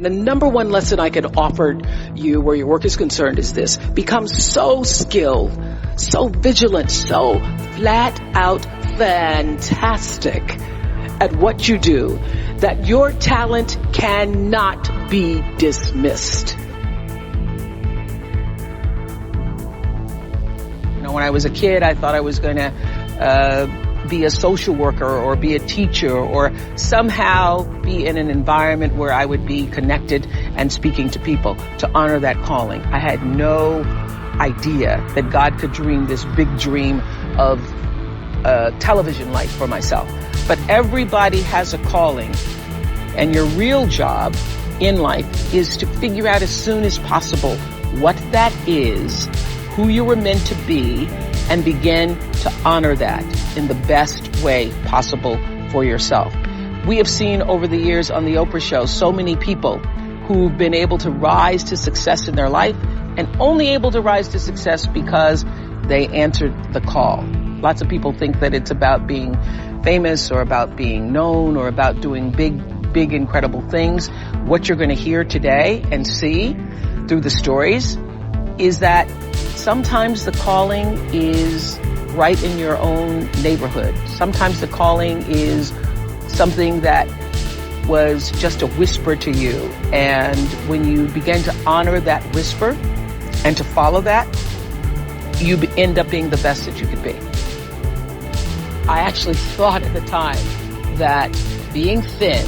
The number one lesson I could offer you where your work is concerned is this: become so skilled, so vigilant, so flat out fantastic at what you do that your talent cannot be dismissed. You know, when I was a kid, I thought I was going to be a social worker or be a teacher or somehow be in an environment where I would be connected and speaking to people to honor that calling. I had no idea that God could dream this big dream of a television life for myself. But everybody has a calling, and your real job in life is to figure out as soon as possible what that is, who you were meant to be, and begin to honor that in the best way possible for yourself. We have seen over the years on the Oprah show so many people who've been able to rise to success in their life, and only able to rise to success because they answered the call. Lots of people think that it's about being famous or about being known or about doing big, incredible things. What you're going to hear today and see through the stories is that sometimes the calling is right in your own neighborhood. Sometimes the calling is something that was just a whisper to you. And when you begin to honor that whisper and to follow that, you end up being the best that you could be. I actually thought at the time that being thin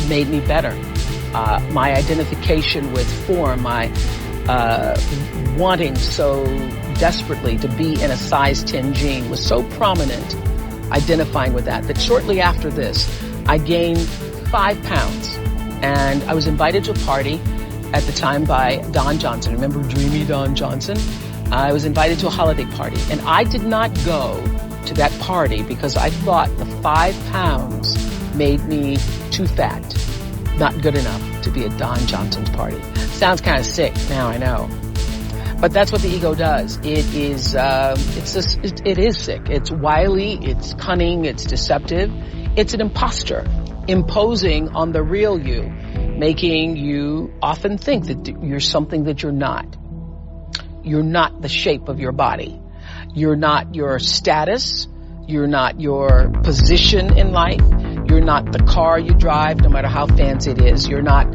made me better. My identification with form, my wanting so desperately to be in a size 10 jean was so prominent, identifying with that shortly after this, I gained 5 pounds. And I was invited to a party at the time by Don Johnson. Remember Dreamy Don Johnson? I was invited to a holiday party, and I did not go to that party because I thought the 5 pounds made me too fat, not good enough to be at Don Johnson's party. Sounds kind of sick now, I know. But that's what the ego does. It is, it is sick. It's wily, it's cunning, it's deceptive. It's an imposter, imposing on the real you, making you often think that you're something that you're not. You're not the shape of your body. You're not your status. You're not your position in life. You're not the car you drive, no matter how fancy it is. You're not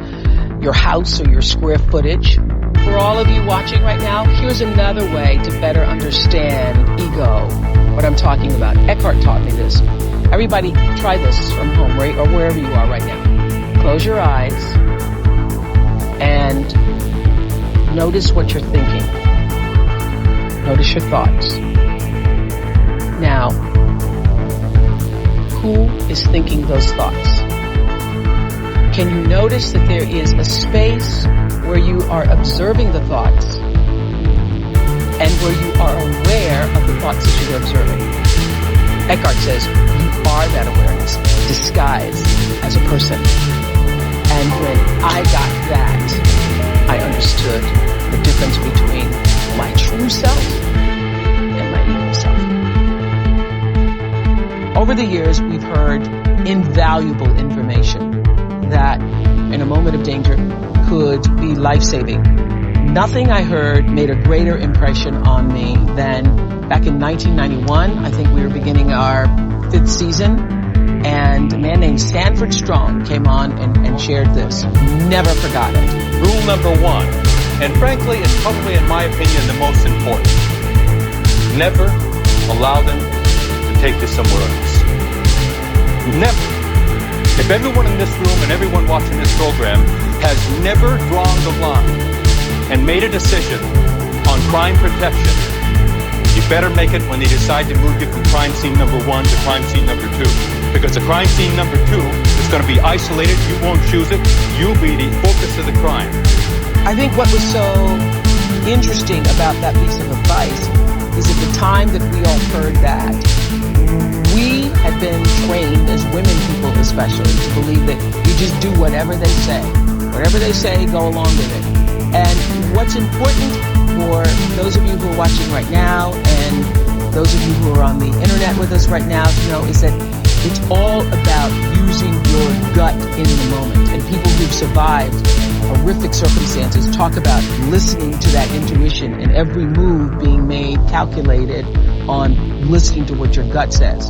your house or your square footage. For all of you watching right now, here's another way to better understand ego, what I'm talking about. Eckhart taught me this. Everybody try this from home, right, or wherever you are right now. Close your eyes and notice what you're thinking. Notice your thoughts. Now, who is thinking those thoughts? Can you notice that there is a space where you are observing the thoughts and where you are aware of the thoughts that you're observing? Eckhart says you are that awareness, disguised as a person. And when I got that, I understood the difference between my true self and my ego self. Over the years, we've heard invaluable information that in a moment of danger could be life-saving. Nothing I heard made a greater impression on me than back in 1991. I think we were beginning our 5th season, and a man named Sanford Strong came on and shared this. Never forgot it. Rule number 1, and frankly, it's probably, in my opinion, the most important. Never allow them to take you somewhere else. Never. If everyone in this room and everyone watching this program has never drawn the line and made a decision on crime protection, you better make it when they decide to move you from crime scene number 1 to crime scene number 2. Because the crime scene number 2 is going to be isolated, you won't choose it, you'll be the focus of the crime. I think what was so interesting about that piece of advice is at the time that we all heard that, we had been trained as women people especially to believe that you just do whatever they say. Whatever they say, go along with it. And what's important for those of you who are watching right now and those of you who are on the internet with us right now to know is that it's all about using your gut in the moment. And people who've survived horrific circumstances talk about listening to that intuition and every move being made calculated on listening to what your gut says.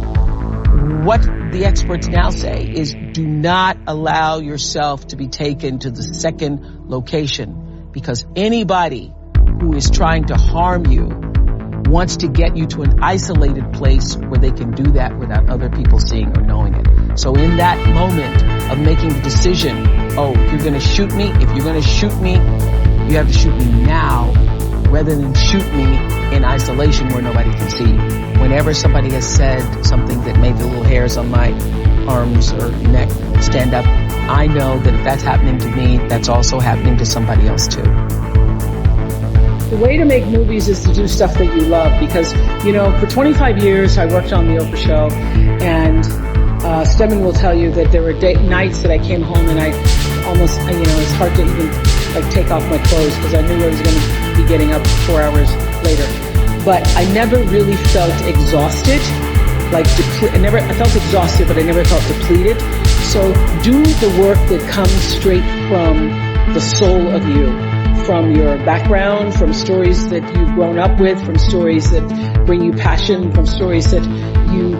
What the experts now say is do not allow yourself to be taken to the second location, because anybody who is trying to harm you wants to get you to an isolated place where they can do that without other people seeing or knowing it. So in that moment of making the decision, oh, you're going to shoot me. If you're going to shoot me, you have to shoot me now rather than shoot me in isolation where nobody can see you. Whenever somebody has said something that made the little hairs on my arms or neck stand up, I know that if that's happening to me, that's also happening to somebody else too. The way to make movies is to do stuff that you love, because, you know, for 25 years I worked on the Oprah show, and Stedman will tell you that there were nights that I came home and I almost, you know, it's hard to even like take off my clothes because I knew I was going to be getting up 4 hours later. But I never really felt exhausted, like I felt exhausted, but I never felt depleted. So do the work that comes straight from the soul of you, from your background, from stories that you've grown up with, from stories that bring you passion, from stories that you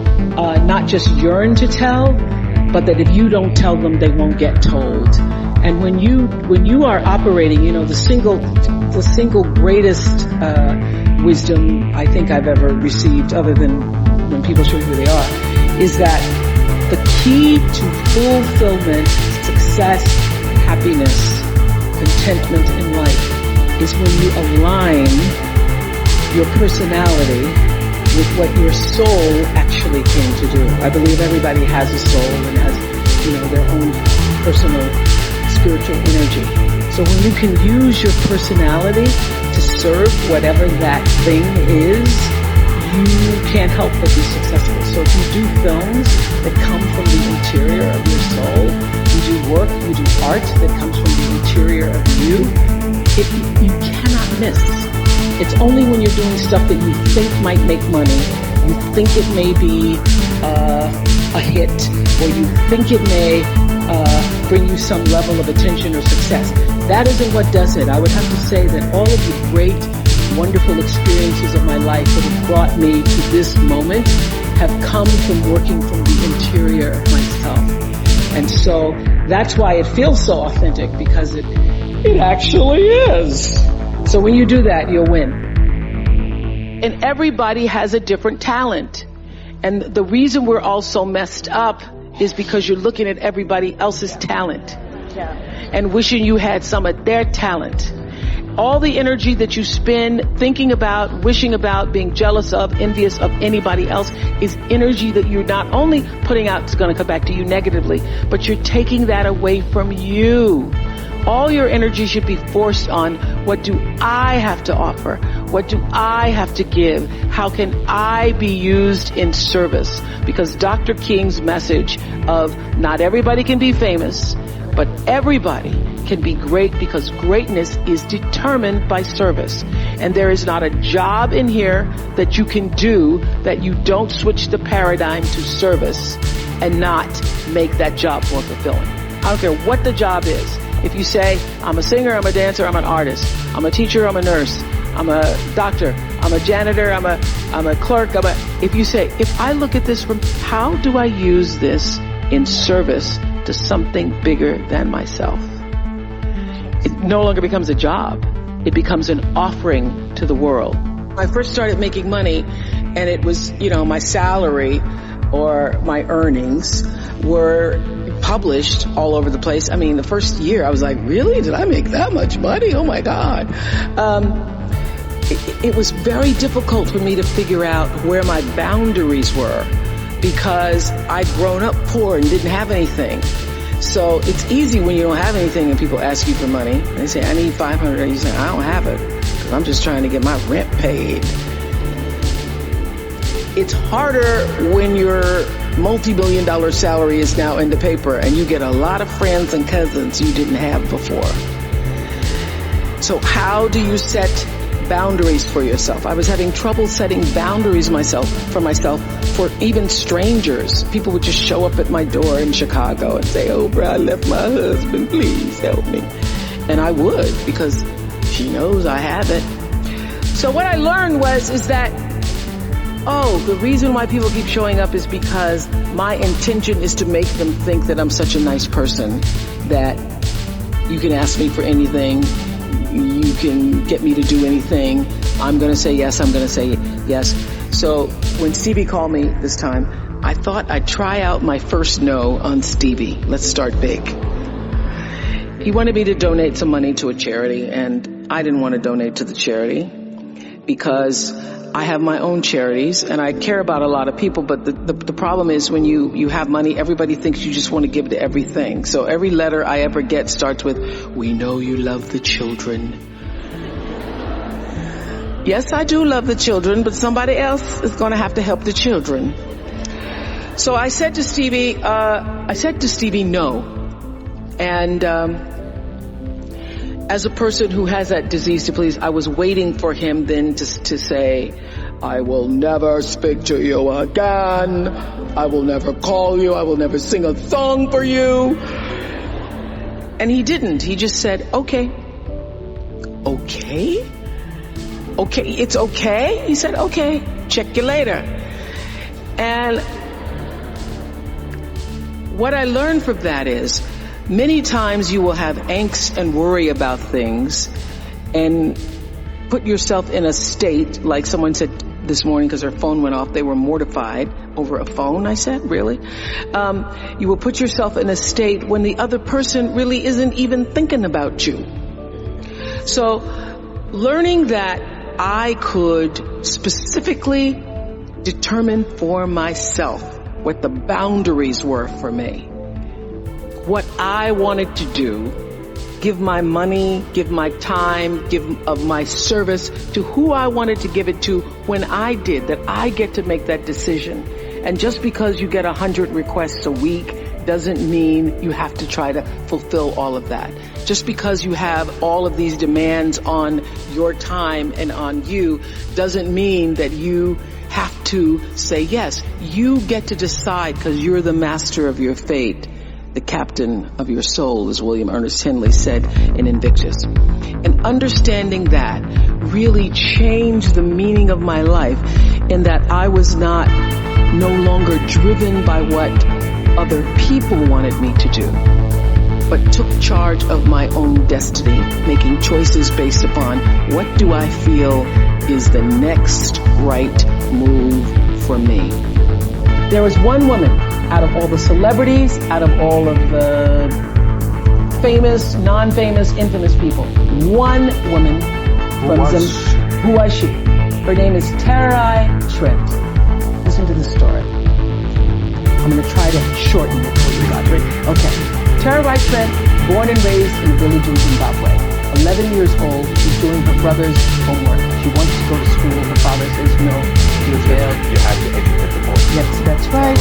not just yearn to tell, but that if you don't tell them, they won't get told. And when you are operating, you know, the single greatest wisdom I think I've ever received, other than when people show you who they are, is that the key to fulfillment, success, happiness, contentment in life is when you align your personality with what your soul actually came to do. I believe everybody has a soul and has, you know, their own personal spiritual energy. So when you can use your personality to serve whatever that thing is, you can't help but be successful. So if you do films that come from the interior of your soul, you do work, you do art that comes from the interior of you, you cannot miss. It's only when you're doing stuff that you think might make money, you think it may be a hit, or you think it may bring you some level of attention or success. That isn't what does it. I would have to say that all of the great, wonderful experiences of my life that have brought me to this moment have come from working from the interior of myself. And so that's why it feels so authentic, because it actually is. So when you do that, you'll win. And everybody has a different talent. And the reason we're all so messed up is because you're looking at everybody else's talent and wishing you had some of their talent. All the energy that you spend thinking about, wishing about, being jealous of, envious of anybody else is energy that you're not only putting out, it's going to come back to you negatively, but you're taking that away from you. All your energy should be forced on, what do I have to offer? What do I have to give? How can I be used in service? Because Dr. King's message of not everybody can be famous, but everybody can be great, because greatness is determined by service. And there is not a job in here that you can do that you don't switch the paradigm to service and not make that job more fulfilling. I don't care what the job is. If you say, I'm a singer, I'm a dancer, I'm an artist, I'm a teacher, I'm a nurse, I'm a doctor, I'm a janitor, I'm a clerk, if you say, if I look at this from how do I use this in service to something bigger than myself, it no longer becomes a job. It becomes an offering to the world. I first started making money, and it was, you know, my salary or my earnings were published all over the place. I mean, the first year I was like, really? Did I make that much money? Oh my God. It was very difficult for me to figure out where my boundaries were, because I'd grown up poor and didn't have anything. So it's easy when you don't have anything and people ask you for money. They say, I need $500. And you say, I don't have it, because I'm just trying to get my rent paid. It's harder when your multi-million-dollar salary is now in the paper and you get a lot of friends and cousins you didn't have before. So how do you set boundaries for yourself. I was having trouble setting boundaries for myself, for even strangers. People would just show up at my door in Chicago and say, Oprah, I left my husband, please help me. And I would, because she knows I have it. So what I learned is that, the reason why people keep showing up is because my intention is to make them think that I'm such a nice person, that you can ask me for anything, you can get me to do anything, I'm going to say yes, I'm going to say yes. So when Stevie called me this time, I thought I'd try out my first no on Stevie. Let's start big. He wanted me to donate some money to a charity, and I didn't want to donate to the charity because I have my own charities and I care about a lot of people, but the problem is when you have money, everybody thinks you just want to give to everything. So every letter I ever get starts with, we know you love the children. Yes, I do love the children, but somebody else is going to have to help the children. So I said to Stevie, no. And as a person who has that disease to please, I was waiting for him then to say, I will never speak to you again. I will never call you. I will never sing a song for you. And he didn't. He just said, okay. Okay? Okay, it's okay? He said, okay, check you later. And what I learned from that is, many times you will have angst and worry about things and put yourself in a state, like someone said this morning because their phone went off, they were mortified over a phone, I said, really? You will put yourself in a state when the other person really isn't even thinking about you. So learning that I could specifically determine for myself what the boundaries were for me, what I wanted to do, give my money, give my time, give of my service to who I wanted to give it to when I did, that I get to make that decision. And just because you get 100 requests a week doesn't mean you have to try to fulfill all of that. Just because you have all of these demands on your time and on you doesn't mean that you have to say yes. You get to decide because you're the master of your fate, the captain of your soul, as William Ernest Henley said in Invictus. And understanding that really changed the meaning of my life, in that I was no longer driven by what other people wanted me to do, but took charge of my own destiny, making choices based upon what do I feel is the next right move for me. There was one woman out of all the celebrities, out of all of the famous, non-famous, infamous people. One woman Who was she? Her name is Tarai Trent. Listen to the story. I'm going to try to shorten it for you, Roderick. Okay. Tarai Trent, born and raised in a village in Zimbabwe. 11 years old, she's doing her brother's homework. She wants to go to school. Her father says no. You failed. You have to educate the boy. Yes, that's right.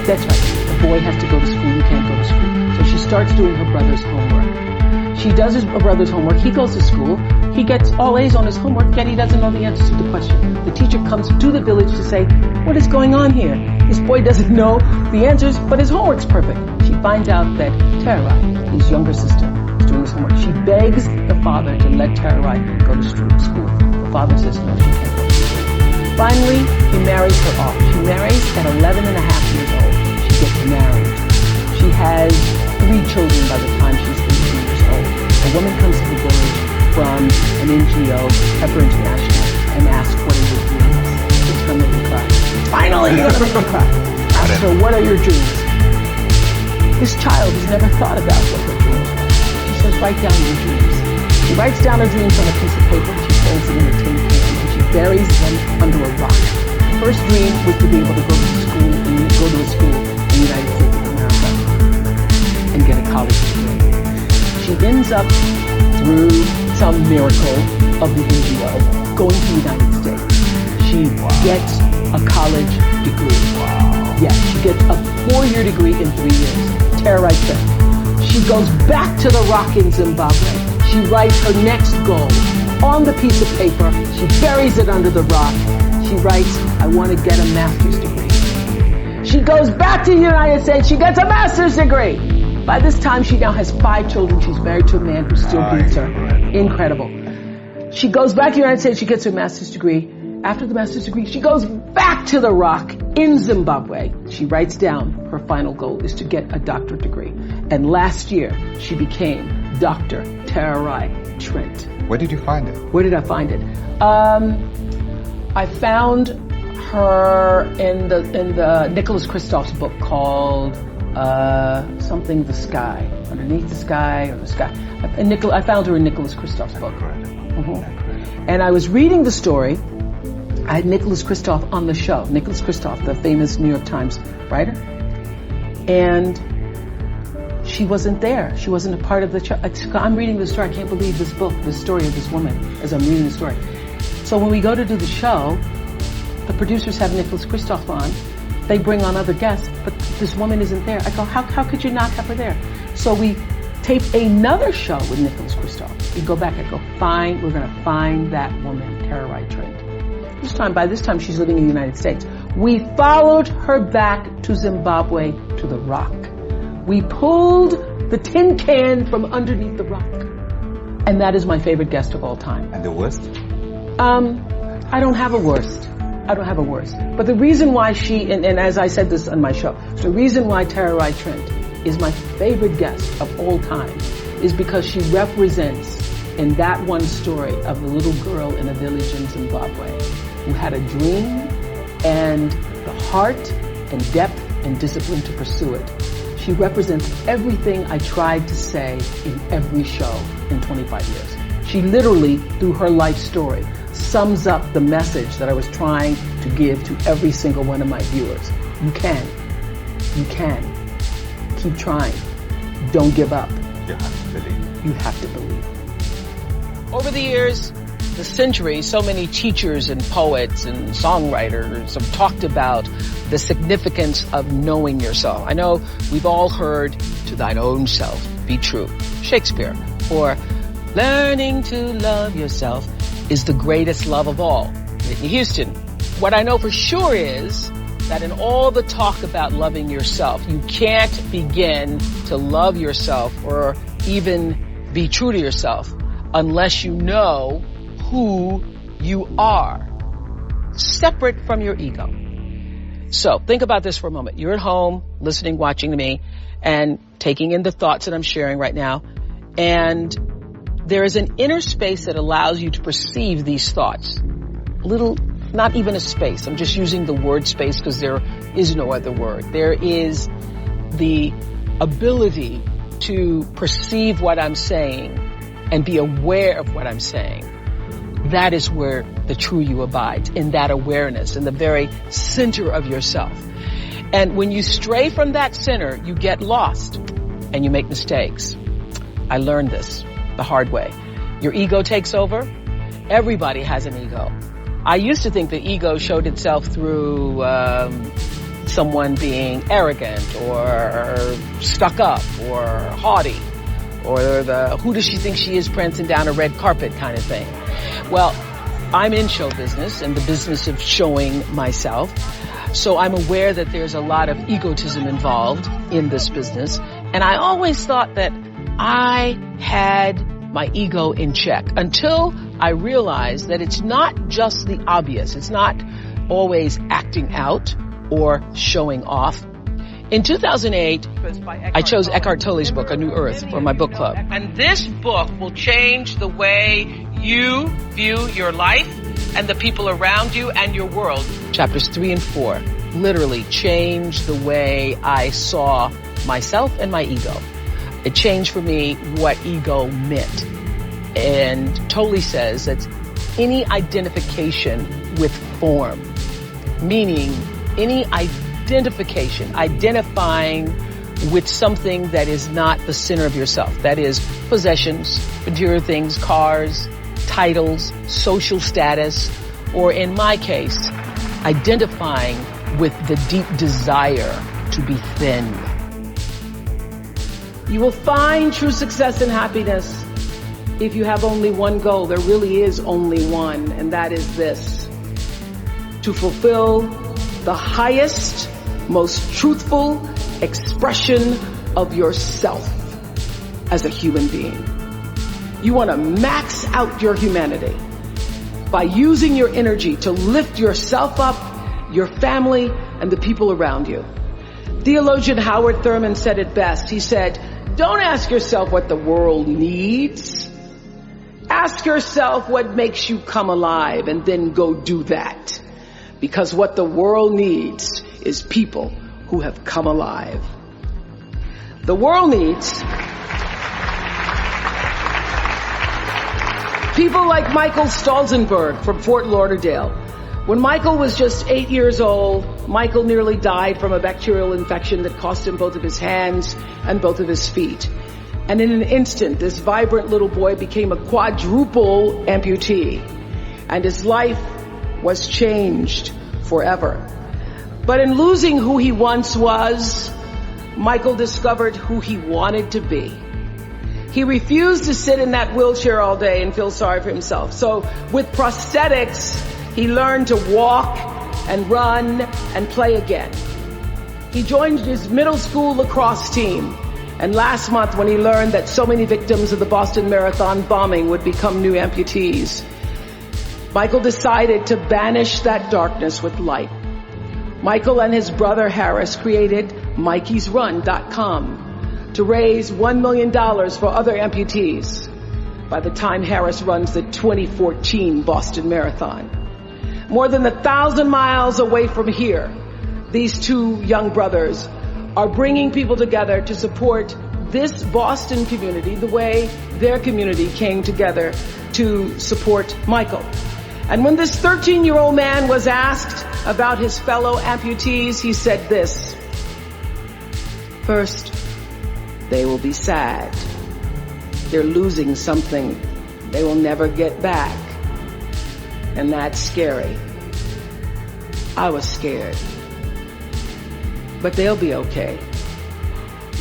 That's right. The boy has to go to school. You can't go to school. So she starts doing her brother's homework. She does her brother's homework. He goes to school. He gets all A's on his homework, yet he doesn't know the answers to the question. The teacher comes to the village to say, what is going on here? This boy doesn't know the answers, but his homework's perfect. She finds out that Tarai, his younger sister, is doing his homework. She begs the father to let Tarai go to school. The father says, no, she can't go to school. Finally, he marries her off. She marries at 11 and a half years old. She gets married. She has 3 children by the time she's 18 years old. A woman comes to the village from an NGO, Pepper International, and asks, what are your dreams? It's going to make me cry. Finally, you're going to make me cry. Ask her, what are your dreams? This child has never thought about what her dreams are. She says, write down your dreams. She writes down her dreams on a piece of paper. She folds them in a tin can, and she buries them under a rock. Her first dream was to be able to go to school in the United States of America and get a college degree. She ends up, through some miracle of the NGO, going to the United States. She gets a college degree. Wow. Yes, she gets a 4-year degree in 3 years. Tarai Trent. She goes back to the rock in Zimbabwe. She writes her next goal on the piece of paper. She buries it under the rock. She writes, I want to get a master's degree. She goes back to the United States. She gets a master's degree. By this time, she now has 5 children. She's married to a man who still beats her. Incredible. She goes back to the United States. She gets her master's degree. After the master's degree, she goes back to the rock in Zimbabwe. She writes down her final goal is to get a doctorate degree. And last year, she became Dr. Tararai Trent. Where did you find it? Where did I find it? I found her in the Nicholas Kristof's book called something the sky, underneath the sky or the sky. I found her in Nicholas Kristof's book. Mm-hmm. And I was reading the story. I had Nicholas Kristof on the show. Nicholas Kristof, the famous New York Times writer. And she wasn't there. She wasn't a part of the show. I'm reading the story. I can't believe this book, the story of this woman, as I'm reading the story. So when we go to do the show, the producers have Nicholas Kristof on. They bring on other guests, but this woman isn't there. I go, how could you not have her there? So we tape another show with Nicholas Kristof. We go back, I go, fine, we're going to find that woman, Tararai Trent. By this time, she's living in the United States. We followed her back to Zimbabwe to the rock. We pulled the tin can from underneath the rock. And that is my favorite guest of all time. And the worst? I don't have a worst. But the reason why she, and as I said this on my show, the reason why Tararai Trent is my favorite guest of all time is because she represents in that one story of the little girl in a village in Zimbabwe who had a dream and the heart and depth and discipline to pursue it. She represents everything I tried to say in every show in 25 years. She literally, through her life story, sums up the message that I was trying to give to every single one of my viewers. You can. Keep trying. Don't give up. You have to believe. You have to believe. Over the years, the centuries, so many teachers and poets and songwriters have talked about the significance of knowing yourself. I know we've all heard, to thine own self be true, Shakespeare, or learning to love yourself is the greatest love of all, Whitney Houston. What I know for sure is that in all the talk about loving yourself, you can't begin to love yourself or even be true to yourself unless you know who you are, separate from your ego. So think about this for a moment. You're at home, listening, watching to me, and taking in the thoughts that I'm sharing right now. And there is an inner space that allows you to perceive these thoughts. Not even a space. I'm just using the word space because there is no other word. There is the ability to perceive what I'm saying and be aware of what I'm saying. That is where the true you abides, in that awareness, in the very center of yourself. And when you stray from that center, you get lost and you make mistakes. I learned this the hard way. Your ego takes over. Everybody has an ego. I used to think the ego showed itself through someone being arrogant or stuck up or haughty or the who does she think she is prancing down a red carpet kind of thing. Well, I'm in show business and the business of showing myself. So I'm aware that there's a lot of egotism involved in this business. And I always thought that I had my ego in check until I realized that it's not just the obvious. It's not always acting out or showing off. In 2008, I chose Eckhart Tolle's book, A New Earth, for my book club. And this book will change the way you view your life and the people around you and your world. Chapters 3 and 4 literally changed the way I saw myself and my ego. It changed for me what ego meant. And Tolle says that's any identification with form, meaning any identification, identifying with something that is not the center of yourself. That is possessions, material things, cars, titles, social status, or in my case, identifying with the deep desire to be thin. You will find true success and happiness If you have only one goal, there really is only one, and that is this: to fulfill the highest, most truthful expression of yourself as a human being. You want to max out your humanity by using your energy to lift yourself up, your family, and the people around you. Theologian Howard Thurman said it best. He said, "Don't ask yourself what the world needs. Ask yourself what makes you come alive, and then go do that. Because what the world needs is people who have come alive." The world needs people like Michael Stolzenberg from Fort Lauderdale. When Michael was just 8 years old, Michael nearly died from a bacterial infection that cost him both of his hands and both of his feet. And in an instant, this vibrant little boy became a quadruple amputee, and his life was changed forever. But in losing who he once was, Michael discovered who he wanted to be. He refused to sit in that wheelchair all day and feel sorry for himself. So with prosthetics, he learned to walk and run and play again. He joined his middle school lacrosse team. And last month, when he learned that so many victims of the Boston Marathon bombing would become new amputees, Michael decided to banish that darkness with light. Michael and his brother Harris created MikeysRun.com to raise $1 million for other amputees by the time Harris runs the 2014 Boston Marathon. More than 1,000 miles away from here, these two young brothers are bringing people together to support this Boston community the way their community came together to support Michael. And when this 13-year-old man was asked about his fellow amputees, he said this: "First, they will be sad. They're losing something they will never get back. And that's scary. I was scared. But they'll be okay.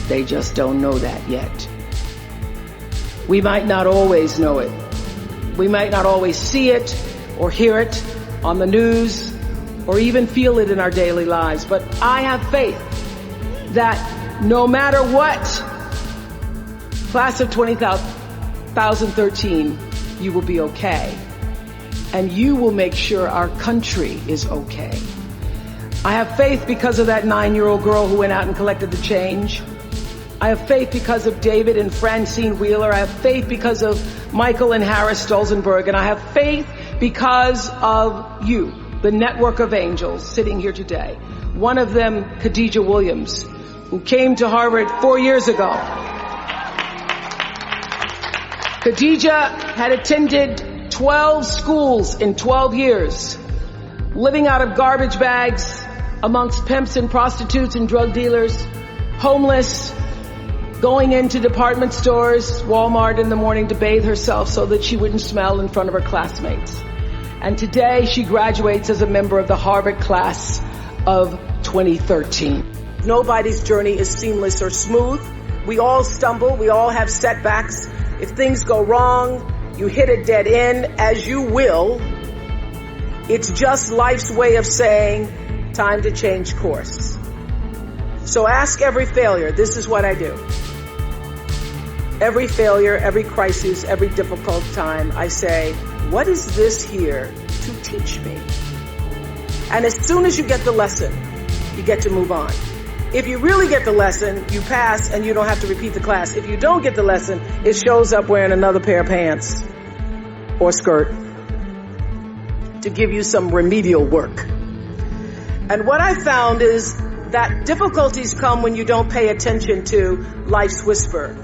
They just don't know that yet." We might not always know it. We might not always see it or hear it on the news or even feel it in our daily lives. But I have faith that no matter what, class of 2013, you will be okay. And you will make sure our country is okay. I have faith because of that 9-year-old girl who went out and collected the change. I have faith because of David and Francine Wheeler. I have faith because of Michael and Harris Stolzenberg. And I have faith because of you, the network of angels sitting here today. One of them, Khadijah Williams, who came to Harvard 4 years ago. Khadijah had attended 12 schools in 12 years, living out of garbage bags amongst pimps and prostitutes and drug dealers, homeless, going into department stores, Walmart in the morning to bathe herself so that she wouldn't smell in front of her classmates. And today she graduates as a member of the Harvard class of 2013. Nobody's journey is seamless or smooth. We all stumble. We all have setbacks. If things go wrong, you hit a dead end, as you will. It's just life's way of saying, time to change course. So ask every failure. This is what I do. Every failure, every crisis, every difficult time, I say, what is this here to teach me? And as soon as you get the lesson, you get to move on. If you really get the lesson, you pass and you don't have to repeat the class. If you don't get the lesson, it shows up wearing another pair of pants or skirt to give you some remedial work. And what I found is that difficulties come when you don't pay attention to life's whisper,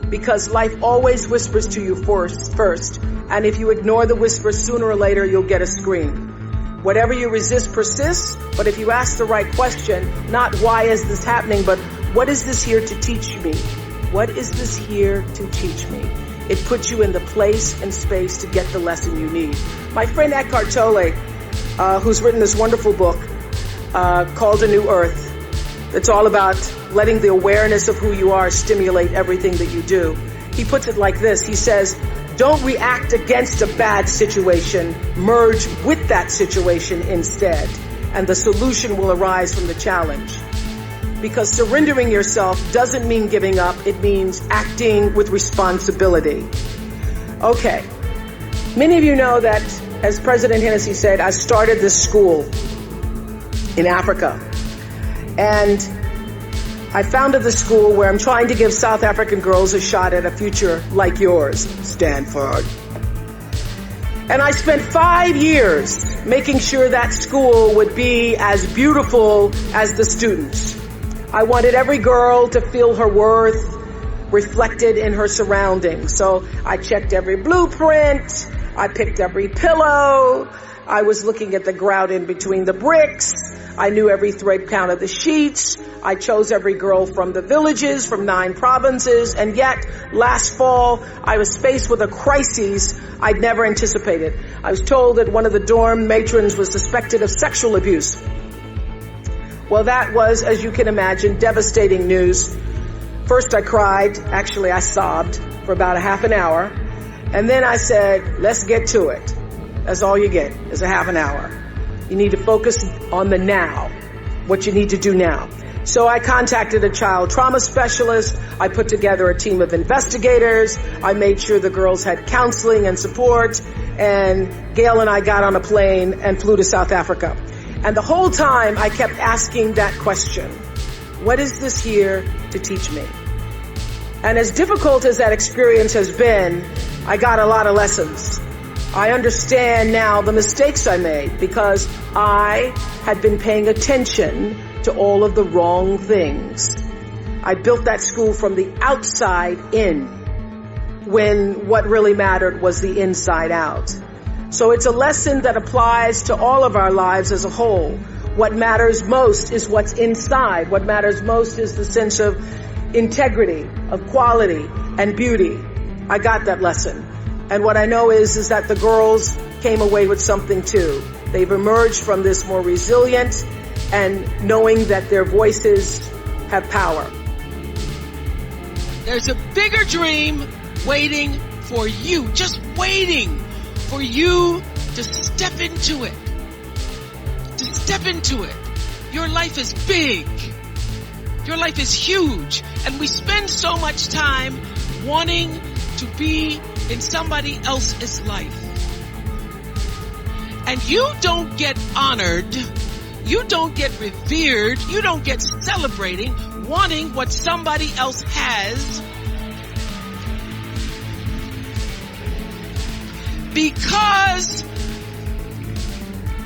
because life always whispers to you first. And if you ignore the whisper, sooner or later, you'll get a scream. Whatever you resist persists, but if you ask the right question, not why is this happening, but what is this here to teach me? What is this here to teach me? It puts you in the place and space to get the lesson you need. My friend Eckhart Tolle, who's written this wonderful book called A New Earth, it's all about letting the awareness of who you are stimulate everything that you do. He puts it like this. He says, Don't react against a bad situation. Merge with that situation instead, and the solution will arise from the challenge. Because surrendering yourself doesn't mean giving up. It means acting with responsibility. Okay. Many of you know that, as President Hennessy said, I started this school in Africa. And I founded the school where I'm trying to give South African girls a shot at a future like yours, Stanford. And I spent 5 years making sure that school would be as beautiful as the students. I wanted every girl to feel her worth reflected in her surroundings. So I checked every blueprint. I picked every pillow. I was looking at the grout in between the bricks. I knew every thread count of the sheets. I chose every girl from the villages, from 9 provinces. And yet, last fall, I was faced with a crisis I'd never anticipated. I was told that one of the dorm matrons was suspected of sexual abuse. Well, that was, as you can imagine, devastating news. First I cried. Actually, I sobbed for about a half an hour. And then I said, let's get to it. That's all you get, is a half an hour. You need to focus on the now, what you need to do now. So I contacted a child trauma specialist. I put together a team of investigators. I made sure the girls had counseling and support. And Gail and I got on a plane and flew to South Africa. And the whole time I kept asking that question, what is this here to teach me? And as difficult as that experience has been, I got a lot of lessons. I understand now the mistakes I made because I had been paying attention to all of the wrong things. I built that school from the outside in when what really mattered was the inside out. So it's a lesson that applies to all of our lives as a whole. What matters most is what's inside. What matters most is the sense of integrity, of quality, and beauty. I got that lesson. And what I know is that the girls came away with something too. They've emerged from this more resilient and knowing that their voices have power. There's a bigger dream waiting for you, just waiting for you to step into it. To step into it. Your life is big. Your life is huge. And we spend so much time wanting to be in somebody else's life. And you don't get honored, you don't get revered, you don't get celebrating wanting what somebody else has, because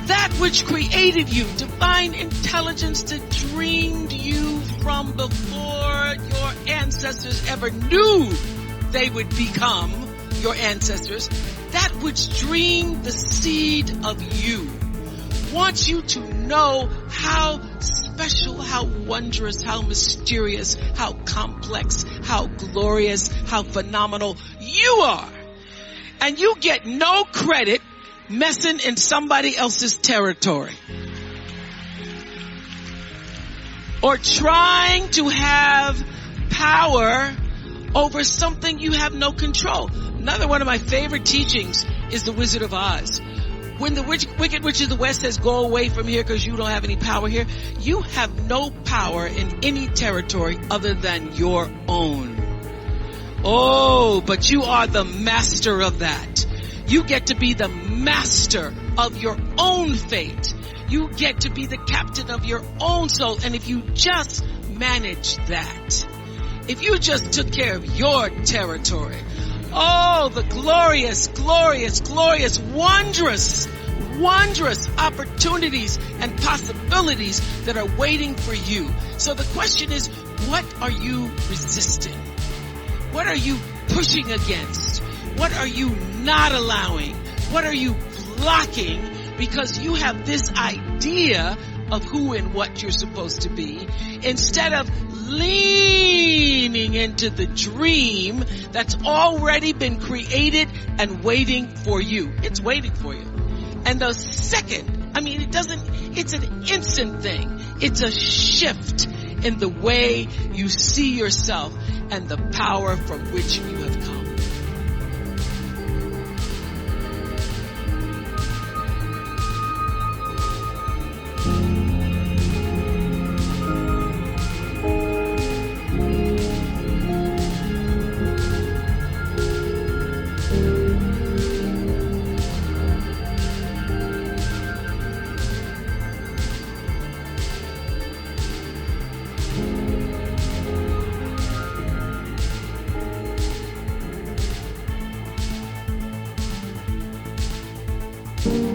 that which created you, divine intelligence that dreamed you from before your ancestors ever knew they would become your ancestors, that which dreamed the seed of you, wants you to know how special, how wondrous, how mysterious, how complex, how glorious, how phenomenal you are. And you get no credit messing in somebody else's territory or trying to have power over something you have no control. Another one of my favorite teachings is The Wizard of Oz. When the Wicked Witch of the West says, go away from here because you don't have any power here, you have no power in any territory other than your own. Oh, but you are the master of that. You get to be the master of your own fate. You get to be the captain of your own soul. And if you just manage that, if you just took care of your territory, oh, the glorious, glorious, glorious, wondrous, wondrous opportunities and possibilities that are waiting for you. So the question is, what are you resisting? What are you pushing against? What are you not allowing? What are you blocking? Because you have this idea of who and what you're supposed to be, instead of leaning into the dream that's already been created and waiting for you. It's waiting for you. And the second, it's an instant thing. It's a shift in the way you see yourself and the power from which you have come. you.